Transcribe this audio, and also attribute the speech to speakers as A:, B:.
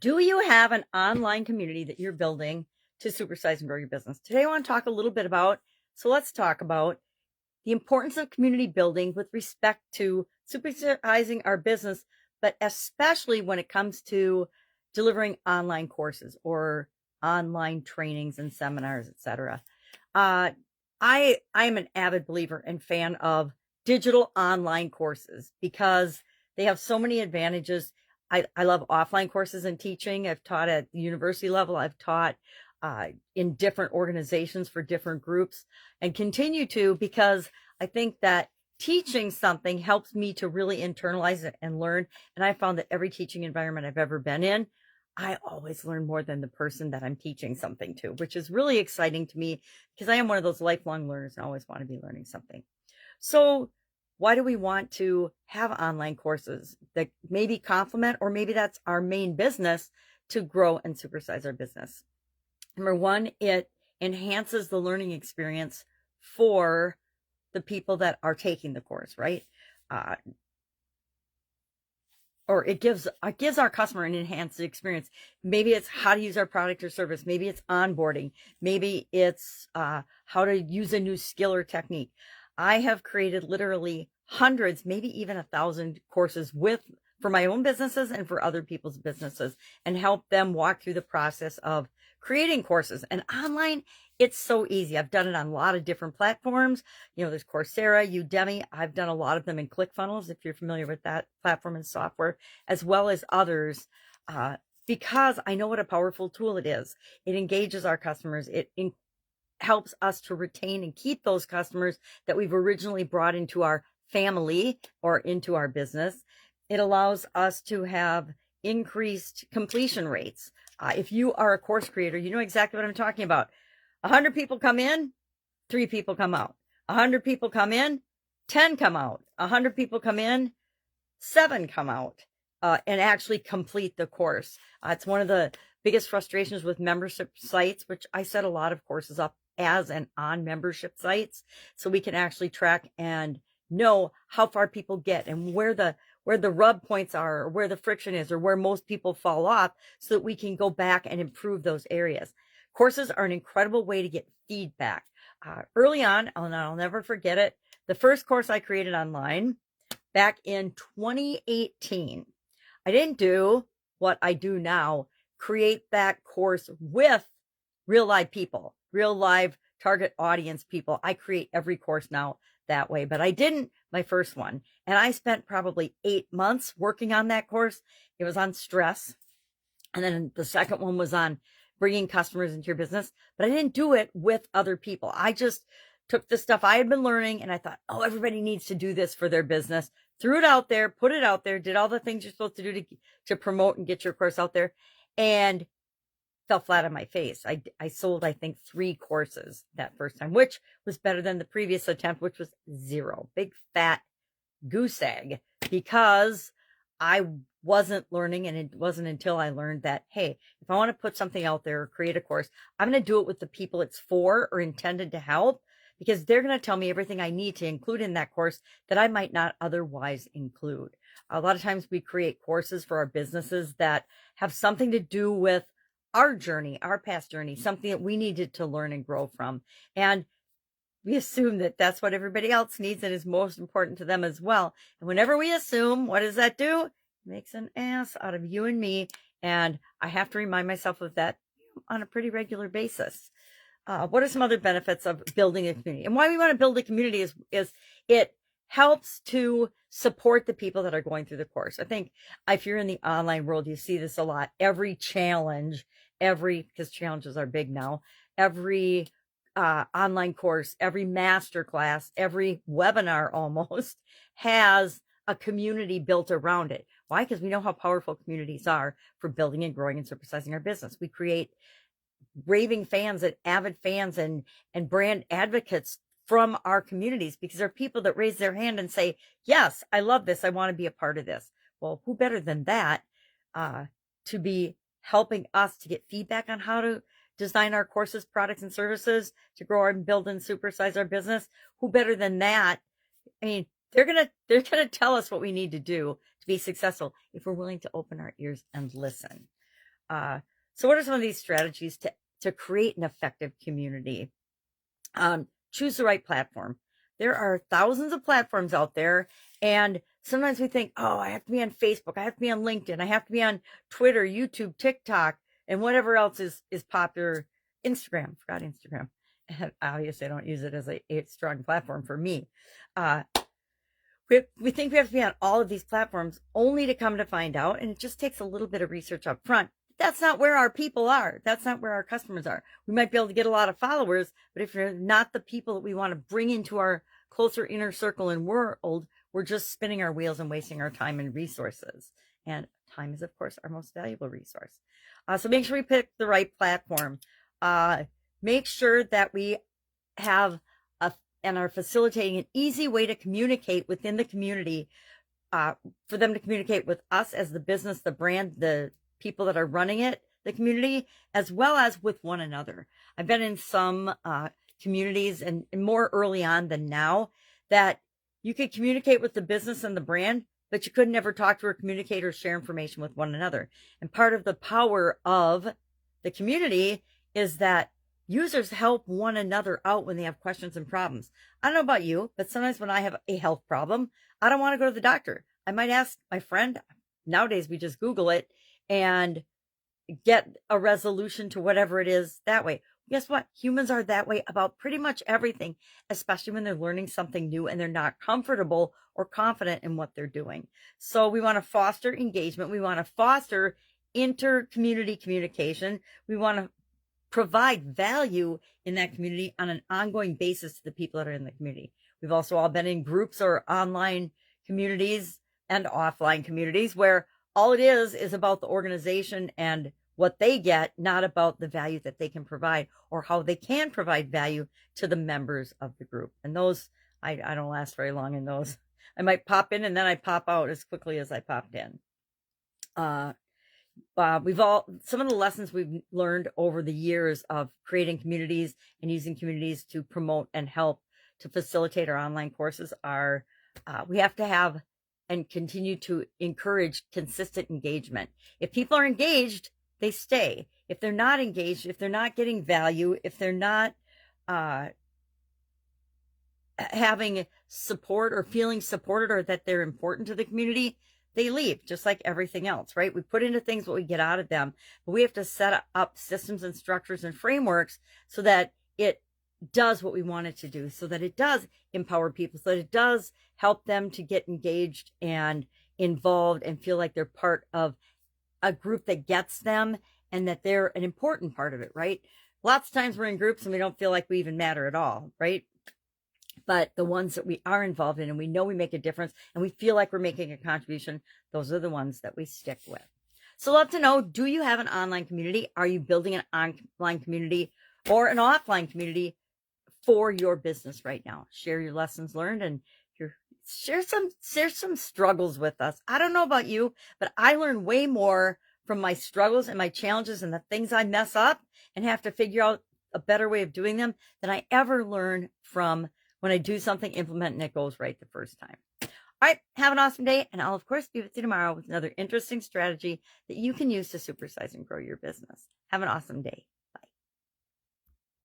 A: Do you have an online community that you're building to supersize and grow your business? Today, I want to talk a little bit about, let's talk about the importance of community building with respect to supersizing our business, but especially when it comes to delivering online courses or online trainings and seminars, etc. I am an avid believer and fan of digital online courses because they have so many advantages. I love offline courses and teaching. I've taught at the university level. I've taught in different organizations for different groups and continue to, because I think that teaching something helps me to really internalize it and learn. And I found that every teaching environment I've ever been in, I always learn more than the person that I'm teaching something to, which is really exciting to me because I am one of those lifelong learners and always want to be learning something. So why do we want to have online courses that maybe complement, or maybe that's our main business, to grow and supersize our business? Number one, it enhances the learning experience for the people that are taking the course, right? Or it gives our customer an enhanced experience. Maybe it's how to use our product or service. Maybe it's onboarding. Maybe it's how to use a new skill or technique. I have created literally hundreds, maybe even 1,000 courses for my own businesses and for other people's businesses, and help them walk through the process of creating courses. And online, it's so easy. I've done it on a lot of different platforms. There's Coursera, Udemy. I've done a lot of them in ClickFunnels, if you're familiar with that platform and software, as well as others, because I know what a powerful tool it is. It engages our customers. It helps us to retain and keep those customers that we've originally brought into our family or into our business. It allows us to have increased completion rates. If you are a course creator, you know exactly what I'm talking about. 100 people come in, 3 people come out. 100 people come in, 10 come out. 100 people come in, 7 come out and actually complete the course. It's one of the biggest frustrations with membership sites, which I set a lot of courses up as and on membership sites, so we can actually track and know how far people get and where the rub points are, or where the friction is, or where most people fall off, so that we can go back and improve those areas. Courses are an incredible way to get feedback. Early on, I'll never forget it, the first course I created online back in 2018, I didn't do what I do now, create that course with real live people, real live target audience people. I create every course now that way, but I didn't my first one. And I spent probably 8 months working on that course. It was on stress. And then the second one was on bringing customers into your business, but I didn't do it with other people. I just took the stuff I had been learning and I thought, oh, everybody needs to do this for their business. Threw it out there, put it out there, did all the things you're supposed to do to promote and get your course out there, and fell flat on my face. I sold, I think, 3 courses that first time, which was better than the previous attempt, which was 0. Big fat goose egg, because I wasn't learning. And it wasn't until I learned that, hey, if I want to put something out there or create a course, I'm going to do it with the people it's for or intended to help, because they're going to tell me everything I need to include in that course that I might not otherwise include. A lot of times we create courses for our businesses that have something to do with our journey, our past journey, something that we needed to learn and grow from. And we assume that that's what everybody else needs and is most important to them as well. And whenever we assume, what does that do? It makes an ass out of you and me. And I have to remind myself of that on a pretty regular basis. What are some other benefits of building a community? And why we want to build a community is it helps to support the people that are going through the course. I think if you're in the online world, you see this a lot. Every challenge, because challenges are big now, every online course, every master class, every webinar almost has a community built around it. Why? Because we know how powerful communities are for building and growing and supersizing our business. We create raving fans and avid fans and brand advocates from our communities, because there are people that raise their hand and say, yes, I love this. I want to be a part of this. Well, who better than that to be helping us to get feedback on how to design our courses, products, and services to grow and build and supersize our business? Who better than that? I mean, they're gonna tell us what we need to do to be successful if we're willing to open our ears and listen. So what are some of these strategies to create an effective community? Choose the right platform. There are thousands of platforms out there, and sometimes we think, oh, I have to be on Facebook, I have to be on LinkedIn, I have to be on Twitter, YouTube, TikTok, and whatever else is popular. Instagram, forgot Instagram. And obviously, I don't use it as a strong platform for me. We think we have to be on all of these platforms, only to come to find out, and it just takes a little bit of research up front. That's not where our people are. That's not where our customers are. We might be able to get a lot of followers, but if you're not the people that we want to bring into our closer inner circle and world, we're just spinning our wheels and wasting our time and resources. And time is, of course, our most valuable resource. So make sure we pick the right platform. Make sure that we have and are facilitating an easy way to communicate within the community, for them to communicate with us as the business, the brand, the people that are running it, the community, as well as with one another. I've been in some communities, and more early on than now, that you could communicate with the business and the brand, but you could never talk to or communicate or share information with one another. And part of the power of the community is that users help one another out when they have questions and problems. I don't know about you, but sometimes when I have a health problem, I don't want to go to the doctor. I might ask my friend. Nowadays, we just Google it and get a resolution to whatever it is that way. Guess what? Humans are that way about pretty much everything, especially when they're learning something new and they're not comfortable or confident in what they're doing. So we want to foster engagement. We want to foster inter-community communication. We want to provide value in that community on an ongoing basis to the people that are in the community. We've also all been in groups or online communities and offline communities where all it is about the organization and what they get, not about the value that they can provide or how they can provide value to the members of the group. And those, I don't last very long in those. I might pop in and then I pop out as quickly as I popped in. Some of the lessons we've learned over the years of creating communities and using communities to promote and help to facilitate our online courses are, we have to have and continue to encourage consistent engagement. If people are engaged, they stay. If they're not engaged, if they're not getting value, if they're not having support or feeling supported or that they're important to the community, they leave, just like everything else, right? We put into things what we get out of them, but we have to set up systems and structures and frameworks so that it does what we want it to do, so that it does empower people, so that it does help them to get engaged and involved and feel like they're part of a group that gets them and that they're an important part of it, right? Lots of times we're in groups and we don't feel like we even matter at all, right? But the ones that we are involved in and we know we make a difference and we feel like we're making a contribution, those are the ones that we stick with. So love to know, do you have an online community? Are you building an online community or an offline community for your business right now? Share your lessons learned and share some struggles with us. I don't know about you, but I learn way more from my struggles and my challenges and the things I mess up and have to figure out a better way of doing them than I ever learn from when I do something, implement, and it goes right the first time. All right, have an awesome day, and I'll, of course, be with you tomorrow with another interesting strategy that you can use to supersize and grow your business. Have an awesome day.